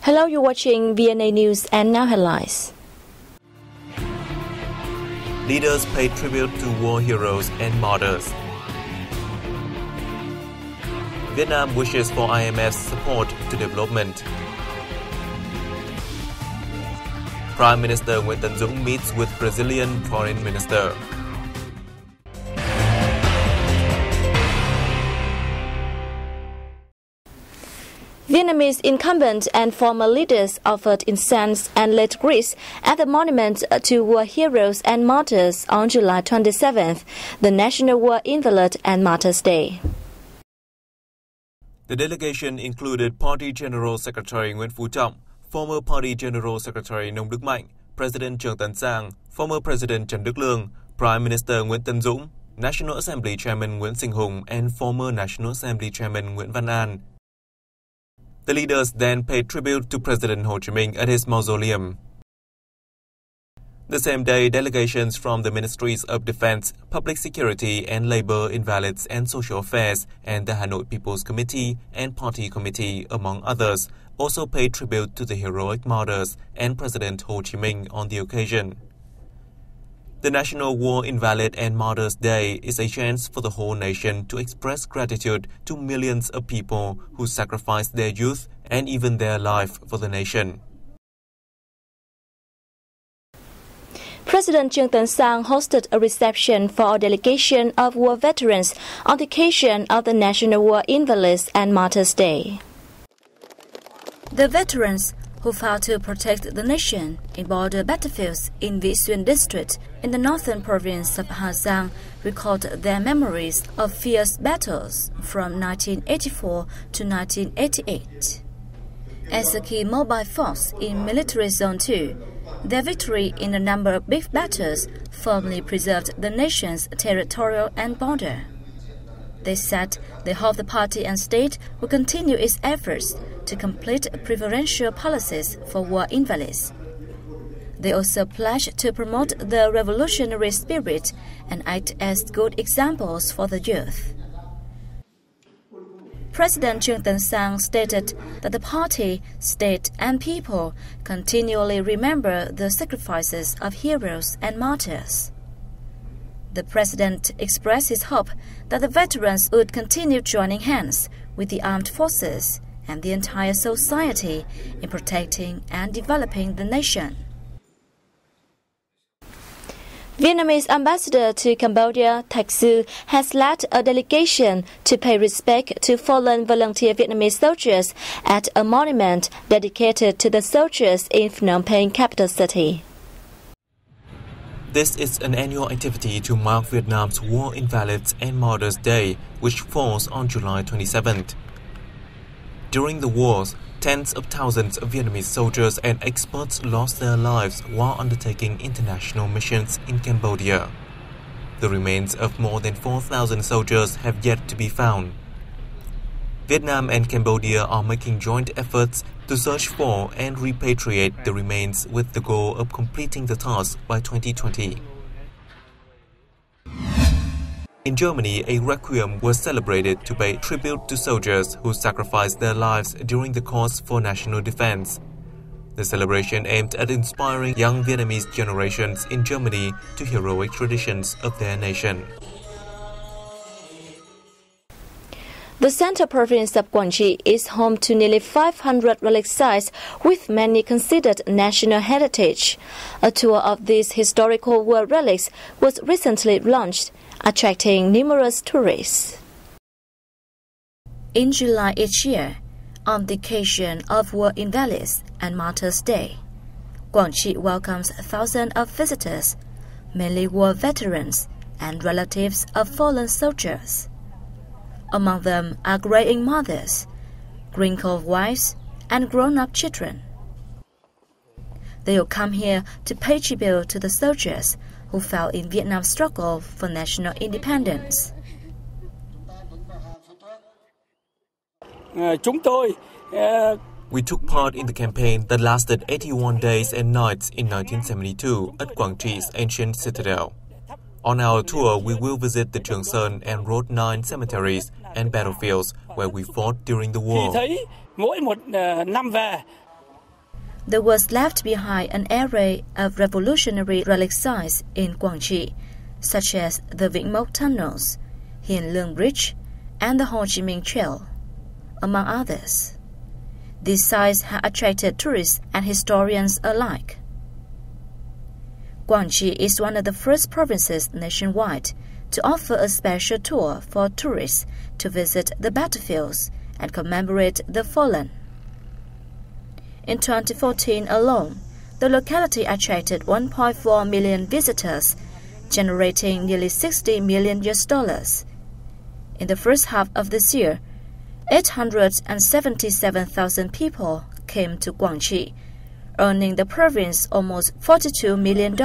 Hello, you're watching VNA News and now headlines. Leaders pay tribute to war heroes and martyrs. Vietnam wishes for IMF's support to development. Prime Minister Nguyễn Tấn Dũng meets with Brazilian Foreign Minister. Vietnamese incumbent and former leaders offered incense and lit grease at the monument to war heroes and martyrs on July 27th, the National War Invalid and Martyrs Day. The delegation included Party General Secretary Nguyễn Phú Trọng, former Party General Secretary Nông Đức Mạnh, President Trường Tấn Sang, former President Trần Đức Lương, Prime Minister Nguyễn Tấn Dũng, National Assembly Chairman Nguyễn Sinh Hùng, and former National Assembly Chairman Nguyễn Văn An. The leaders then paid tribute to President Ho Chi Minh at his mausoleum. The same day, delegations from the Ministries of Defense, Public Security and Labor, Invalids and Social Affairs, and the Hanoi People's Committee and Party Committee, among others, also paid tribute to the heroic martyrs and President Ho Chi Minh on the occasion. The National War Invalid and Martyrs Day is a chance for the whole nation to express gratitude to millions of people who sacrificed their youth and even their life for the nation. President Trường Tấn Sang hosted a reception for a delegation of war veterans on the occasion of the National War Invalids and Martyrs Day. The veterans who fought to protect the nation in border battlefields in Vị Xuyên district in the northern province of Hà Giang recalled their memories of fierce battles from 1984 to 1988. As a key mobile force in Military Zone 2, their victory in a number of big battles firmly preserved the nation's territorial and border. They said they hope the party and state will continue its efforts to complete preferential policies for war invalids. They also pledged to promote the revolutionary spirit and act as good examples for the youth. President Trường Tấn Sang stated that the party, state, and people continually remember the sacrifices of heroes and martyrs. The president expressed his hope that the veterans would continue joining hands with the armed forces and the entire society in protecting and developing the nation. Vietnamese ambassador to Cambodia, Thạch Sư, has led a delegation to pay respect to fallen volunteer Vietnamese soldiers at a monument dedicated to the soldiers in Phnom Penh, capital city. This is an annual activity to mark Vietnam's War Invalids and Martyrs Day, which falls on July 27th. During the wars, tens of thousands of Vietnamese soldiers and experts lost their lives while undertaking international missions in Cambodia. The remains of more than 4,000 soldiers have yet to be found. Vietnam and Cambodia are making joint efforts to search for and repatriate the remains with the goal of completing the task by 2020. In Germany, a requiem was celebrated to pay tribute to soldiers who sacrificed their lives during the cause for national defense. The celebration aimed at inspiring young Vietnamese generations in Germany to heroic traditions of their nation. The central province of Quảng Trị is home to nearly 500 relic sites, with many considered national heritage. A tour of these historical war relics was recently launched, attracting numerous tourists. In July each year, on the occasion of War Invalids and Martyrs Day, Quảng Trị welcomes thousands of visitors, mainly war veterans and relatives of fallen soldiers. Among them are graying mothers, wrinkled wives, and grown-up children. They will come here to pay tribute to the soldiers who fell in Vietnam's struggle for national independence. We took part in the campaign that lasted 81 days and nights in 1972 at Quảng Trị ancient citadel. On our tour, we will visit the Trường Sơn and Road 9 cemeteries and battlefields where we fought during the war. there was left behind an array of revolutionary relic sites in Quảng Trị, such as the Vĩnh Mốc Tunnels, Hiền Lương Bridge, and the Ho Chi Minh Trail, among others. These sites have attracted tourists and historians alike. Quảng Trị is one of the first provinces nationwide to offer a special tour for tourists to visit the battlefields and commemorate the fallen. In 2014 alone, the locality attracted 1.4 million visitors, generating nearly $60 million. In the first half of this year, 877,000 people came to Quảng Trị, earning the province almost $42 million.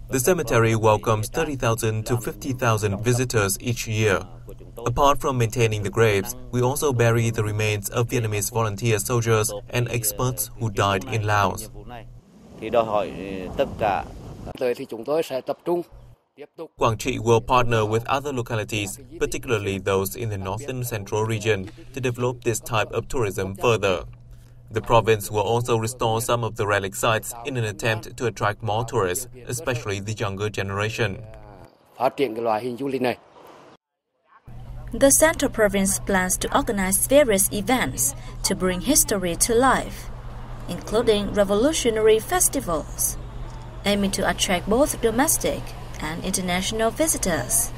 The cemetery welcomes 30,000 to 50,000 visitors each year. Apart from maintaining the graves, we also bury the remains of Vietnamese volunteer soldiers and experts who died in Laos. Quảng Trị will partner with other localities, particularly those in the northern central region, to develop this type of tourism further. The province will also restore some of the relic sites in an attempt to attract more tourists, especially the younger generation. The Central Province plans to organize various events to bring history to life, including revolutionary festivals, aiming to attract both domestic and international visitors.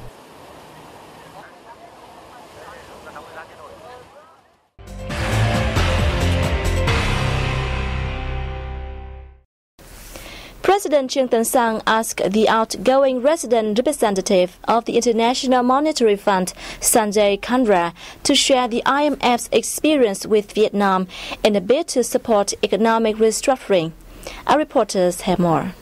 President Trương Tấn Sang asked the outgoing resident representative of the International Monetary Fund, Sanjay Khandra, to share the IMF's experience with Vietnam in a bid to support economic restructuring. Our reporters have more.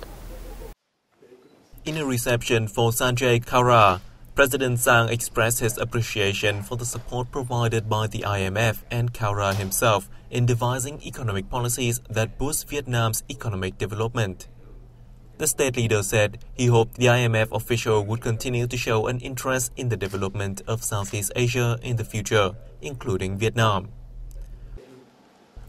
In a reception for Sanjay Khandra, President Sang expressed his appreciation for the support provided by the IMF and Khandra himself in devising economic policies that boost Vietnam's economic development. The state leader said he hoped the IMF official would continue to show an interest in the development of Southeast Asia in the future, including Vietnam.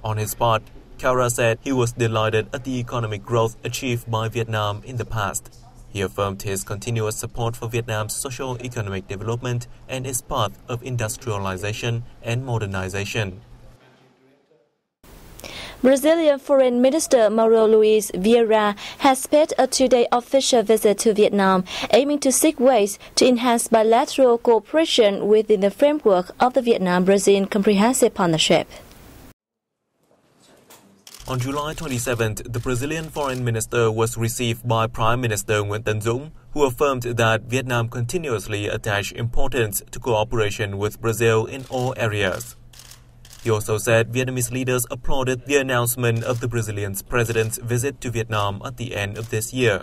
On his part, Khandra said he was delighted at the economic growth achieved by Vietnam in the past. He affirmed his continuous support for Vietnam's socio-economic development and its path of industrialization and modernization. Brazilian Foreign Minister Mauro Luiz Vieira has paid a two-day official visit to Vietnam, aiming to seek ways to enhance bilateral cooperation within the framework of the Vietnam-Brazil Comprehensive Partnership. On July 27th, the Brazilian Foreign Minister was received by Prime Minister Nguyễn Tấn Dũng, who affirmed that Vietnam continuously attaches importance to cooperation with Brazil in all areas. He also said Vietnamese leaders applauded the announcement of the Brazilian president's visit to Vietnam at the end of this year.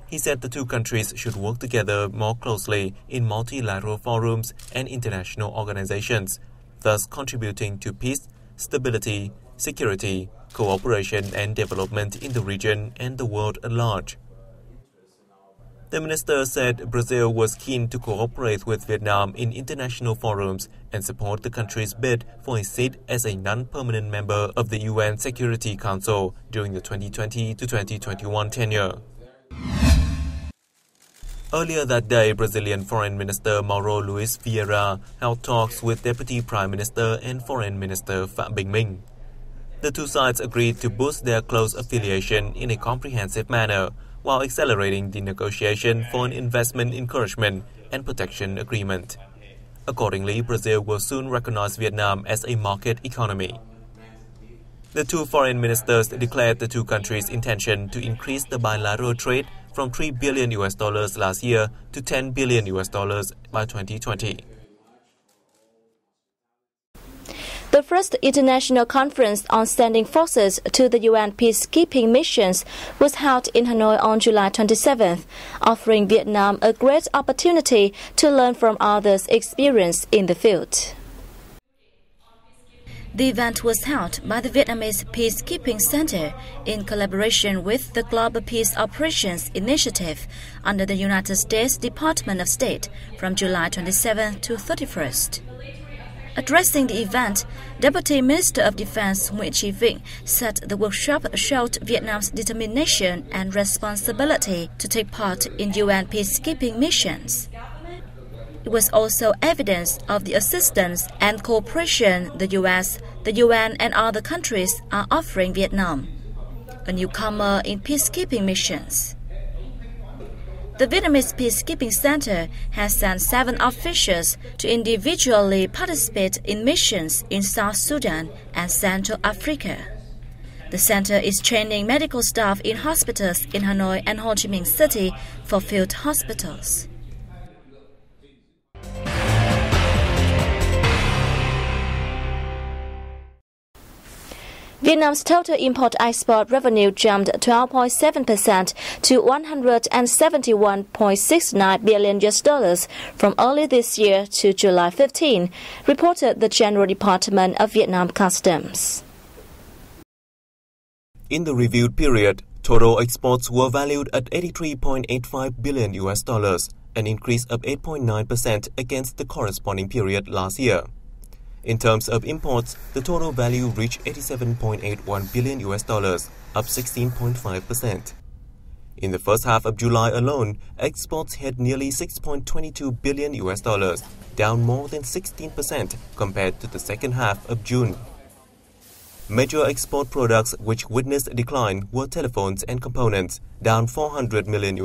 He said the two countries should work together more closely in multilateral forums and international organizations, thus contributing to peace, stability, security, cooperation and development in the region and the world at large. The minister said Brazil was keen to cooperate with Vietnam in international forums and support the country's bid for a seat as a non-permanent member of the UN Security Council during the 2020 to 2021 tenure. Earlier that day, Brazilian Foreign Minister Mauro Luiz Vieira held talks with Deputy Prime Minister and Foreign Minister Phạm Bình Minh. The two sides agreed to boost their close affiliation in a comprehensive manner, while accelerating the negotiation for an investment encouragement and protection agreement. Accordingly, Brazil will soon recognize Vietnam as a market economy. The two foreign ministers declared the two countries' intention to increase the bilateral trade from $3 billion last year to $10 billion by 2020. The first international conference on sending forces to the UN peacekeeping missions was held in Hanoi on July 27th, offering Vietnam a great opportunity to learn from others' experience in the field. The event was held by the Vietnamese Peacekeeping Center in collaboration with the Global Peace Operations Initiative under the United States Department of State from July 27 to 31st. Addressing the event, Deputy Minister of Defense Nguyen Chi Vinh said the workshop showed Vietnam's determination and responsibility to take part in UN peacekeeping missions. It was also evidence of the assistance and cooperation the US, the UN and other countries are offering Vietnam, a newcomer in peacekeeping missions. The Vietnamese Peacekeeping Center has sent 7 officials to individually participate in missions in South Sudan and Central Africa. The center is training medical staff in hospitals in Hanoi and Ho Chi Minh City for field hospitals. Vietnam's total import-export revenue jumped 12.7% to $171.69 billion from early this year to July 15, reported the General Department of Vietnam Customs. In the reviewed period, total exports were valued at $83.85 billion, an increase of 8.9% against the corresponding period last year. In terms of imports, the total value reached $87.81 billion, up 16.5%. In the first half of July alone, exports hit nearly $6.22 billion, down more than 16% compared to the second half of June. Major export products which witnessed a decline were telephones and components, down $400 million,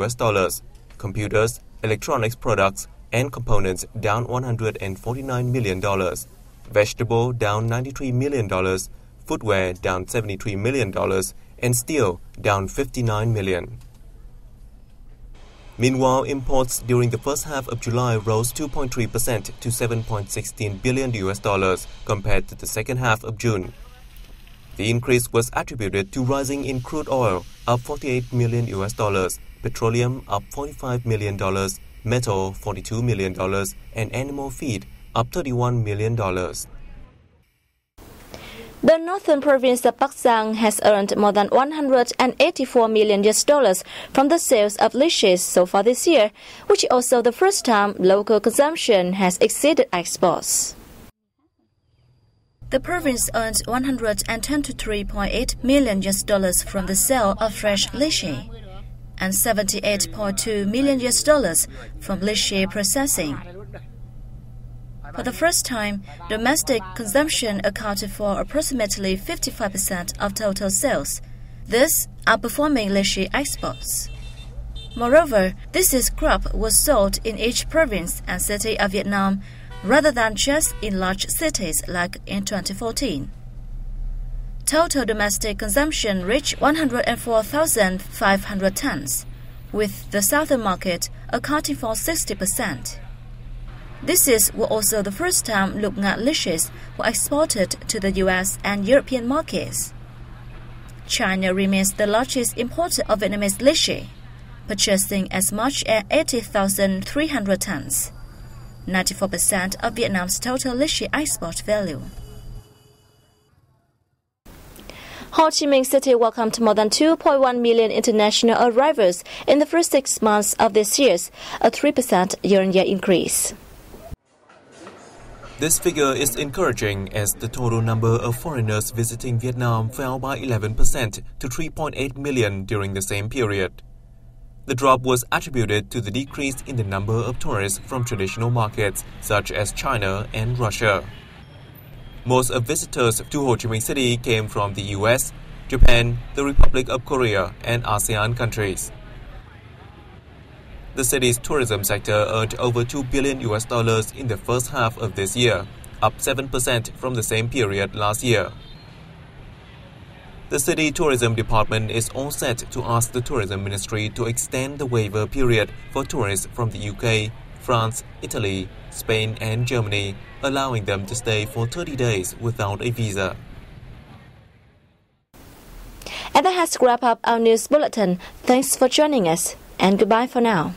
computers, electronics products, and components, down $149 million. Vegetable down $93 million, footwear down $73 million, and steel down $59 million. Meanwhile, imports during the first half of July rose 2.3% to $7.16 billion compared to the second half of June. The increase was attributed to rising in crude oil, up $48 million, petroleum up $45 million, metal $42 million, and animal feed up $31 million. The northern province of Bắc Giang has earned more than $184 million from the sales of lychees so far this year, which is also the first time local consumption has exceeded exports. The province earned $123.8 million from the sale of fresh lychee and $78.2 million from lychee processing. For the first time, domestic consumption accounted for approximately 55% of total sales, thus outperforming lychee exports. Moreover, this crop was sold in each province and city of Vietnam rather than just in large cities like in 2014. Total domestic consumption reached 104,500 tons, with the southern market accounting for 60%. This was also the first time Lục Ngạn lychees were exported to the US and European markets. China remains the largest importer of Vietnamese lychee, purchasing as much as 80,300 tons, 94% of Vietnam's total lychee export value. Ho Chi Minh City welcomed more than 2.1 million international arrivals in the first 6 months of this year, a 3% year-on-year increase. This figure is encouraging as the total number of foreigners visiting Vietnam fell by 11% to 3.8 million during the same period. The drop was attributed to the decrease in the number of tourists from traditional markets such as China and Russia. Most of visitors to Ho Chi Minh City came from the US, Japan, the Republic of Korea, and ASEAN countries. The city's tourism sector earned over $2 billion in the first half of this year, up 7% from the same period last year. The city tourism department is all set to ask the tourism ministry to extend the waiver period for tourists from the UK, France, Italy, Spain, and Germany, allowing them to stay for 30 days without a visa. And that has wrapped up our news bulletin. Thanks for joining us, and goodbye for now.